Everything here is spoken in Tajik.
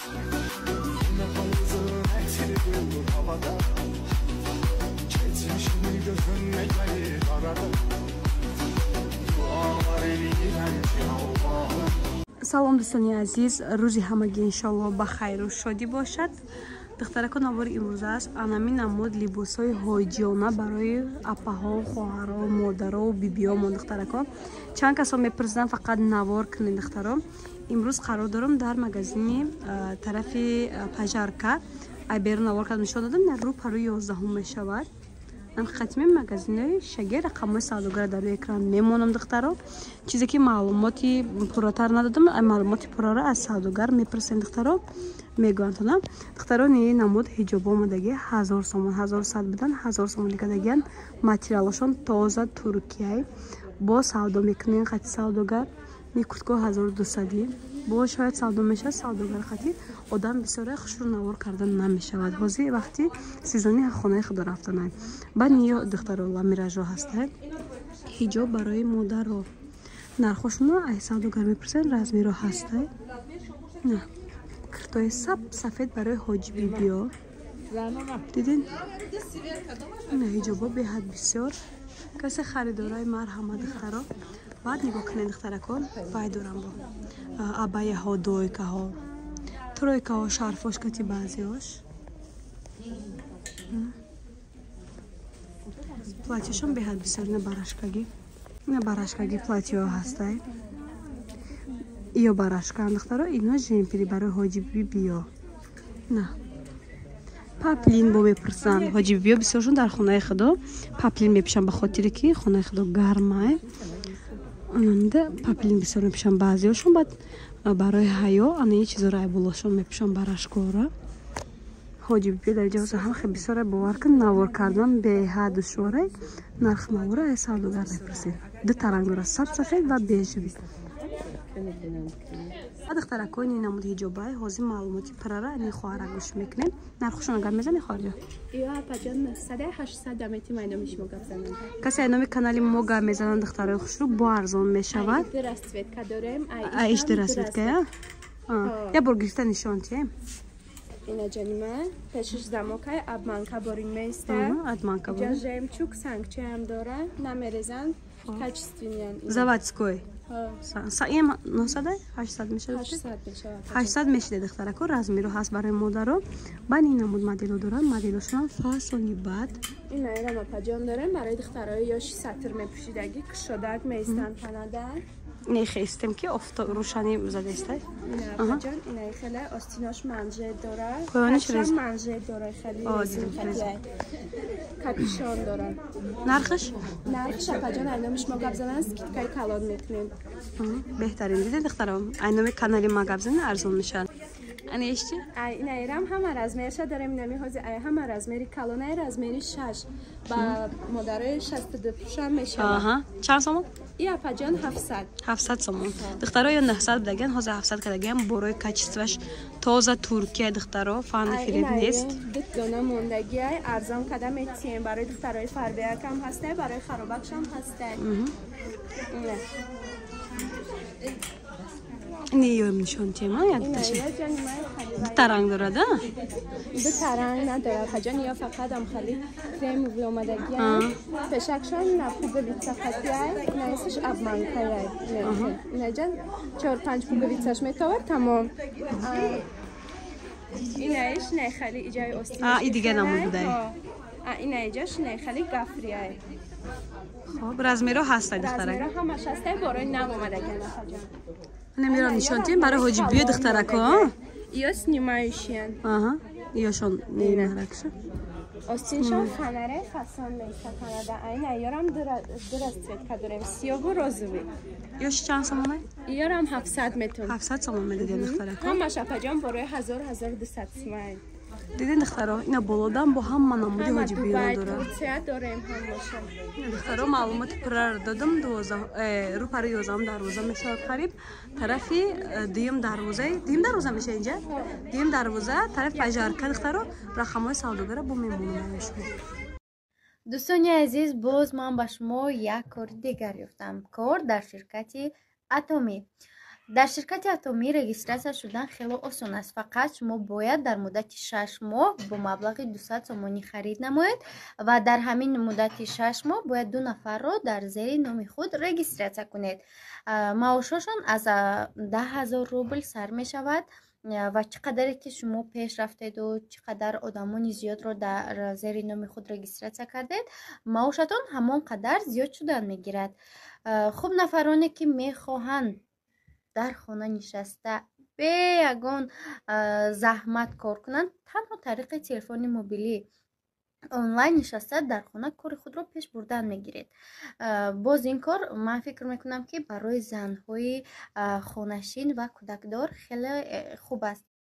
Nefesin esiri havada. Geçmişini gözümle kayıp arada. Dualar elinden Allah'ım. Салом дӯстони азиз, рӯзи ҳамагӣ иншоалло ба хайру шодӣ бошад. духтаракон навори имрӯз аст анами намуд либосҳои ҳоҷиёна барои апаҳо, хоҳаро, модаро, бибиё мо духтаракон. Чанд касо мепурсиданд фақат навор кунед духтаро. имрӯз қарор дорам дар магазини тарафи пажарка айберу навор кардам нишон додам дар рӯ пару 11 мешавад. ҳақиқатми магазинҳои шагер рақамҳои савдогар дар рӯи экран мемонам духтаро. чизе ки маълумоти пурратар надодам, маълумоти пурраро аз савдогар мепурсем духтаро. мегӯям тонам духтаро не намуд ҳиҷоб омадаги 1000 сомон 1100 будан 1000 сомон дигадагиан материалашон тоза туркияй бо савдо мекунен хати савдогар не куртко 1200 бо шояд савдо мешавад савдогар хати одам бисёре хушрӯ навор кардан намешавад. ҳозир вақти сезони хонаи худо рафтанай ба ниё духтаро ламиражо ҳастай ҳиҷоб барои модаро нархошуно ай савдогар мепурсен размеро ҳастай на киртои сафед барои ҳоҷи бибиё дидин ина ҳиҷобо беҳад бисёр касе харидораи марҳама духтаро баъд нигоҳ кунед духтаракон бай дорам бо абаяҳо дойкаҳо тройкаҳо шарфош кати баъзиҳош платьешон беҳад бисёр ина барашкаги платьеҳо ҳастай ё барашка духтаро ино жемпири барои ҳоҷи бибиё на паплин бо мепурсанд ҳоҷи бибиё бисёршон дар хонаи худо паплин мепӯшанд ба хотире ки хонаи худо гармай онанда паплин бисёр мепӯшанд баъзиҳошон баъд барои ҳаё анаи чизоро ай болошон мепӯшанд барашкора ҳоҷи бибиё дар ҷоҳоза ҳам хеле бисёр бовар кун навор кардан беҳад душворай нарх навора ай савдогар мепурсед ду таранг дорад сафед ва бежави духтаракони намуд ҳиҷобай ҳозир маълумоти пуррара ани хоҳара гӯш мекунем нархошон агар мезани хоҳарҷо касе айноми канали мо гап мезананд духтарои хушрӯ бо арзон мешавад ишди расветка я бор гирифта нишон тием ина ҷанима пешиш замокай абманка борин меиста ҷа жемчуг сангчаям дора намерезанд качествениян заводской саим 900 800 мешавад 800 мешиде духтарако размеро ҳаст барои модаро бани намуд модело дорам моделошон фасони бад ина ирама паҷон дорем барои духтарои ёши сатр мепӯшидаги кушодак меистанд панадан не хестем ки рӯшанӣ задестай паҷон ина хеле остинош манжет дорад манжет дорад хеле капюшон дорад нархаш паҷон айноми шумо гап зананд скидкаи калон мекунем беҳтарин дидед духтарам айноми канали ма гап зананд арзон мешавад анешти ина ирам ҳама размерша дорем инами ҳозир ай ҳама размери калон ай размери 6 ба модарои 62 пӯшам мешавад чанд сомон ия паҷон 700 сомон духтаро ё 900 будаган ҳозир 700 кардаган борои качестваш тоза туркия духтаро фанди фиреб нест ду дона мондагиай арзон када метием барои духтарои фарбеякам ҳастай барои харобакшам ҳастай ини ём нишон тема ядташа ду таранг дорад ду таранг надорад паҷон ё фақат ам хали кремови омадагиай пешакшон на пуговица хатиай наисиш абманкаяй инаҷан 4-5 пуговицаш метовад тамом инаиш нехали иҷаи остина и дига намуд будай ина иҷаш нехали гафрияй хоб размеро ҳастай духтарак размеро ҳамаш ҳастай борои нав омадагиана паҷон намеро нишон тием барои ҳоҷи биё духтарако ё снимающиян ёшон немаракша остиншон фонаре фасон меиста канада айна ёрам ду расцветка дорем сиёву розовый ёши чанд сомон ёрам 700 метон 700 сомон медадем духтарако ҳамаша паҷон борои 1000-1200 сомон дидин духтаро ина болодан бо ҳама намуди ҳоҷи биё дорад дорем ҳамаша духтаро маълумоти пурраро додам рӯ пари 11 дарвоза мешавад қариб тарафи дуюм дарвоза меша инҷа дуюм дарвоза тарафи пажарка духтаро рақамҳои савдогара бо мемонам шумо дӯстони азиз боз ман ба шумо як кори дигар ёфтам кор дар ширкати атоми дар ширкати атомӣ регистратсия шудан хеле осон аст. Фақат шумо бояд дар муддати 6 моҳ бо маблағи 200 сомонӣ харид намоед ва дар ҳамин муддати 6 моҳ бояд 2 нафарро дар зери номи худ регистратсия кунед. маошошон аз 10,000 рубл сар мешавад ва чӣ қадаре ки шумо пеш рафтеду чӣ қадар одамони зиёдро дар зери номи худ регистратсия кардед, маошатон ҳамон қадар зиёд шудан мегирад. хуб, нафароне ки мехоҳанд дар хона нишаста бе ягон заҳмат кор кунанд, танҳо тариқи телефони мобилӣ онлайн нишаста дар хона кори худро пеш бурдан мегиред. боз ин кор ман фикр мекунам ки барои занҳои хонашин ва кӯдакдор хеле хуб аст.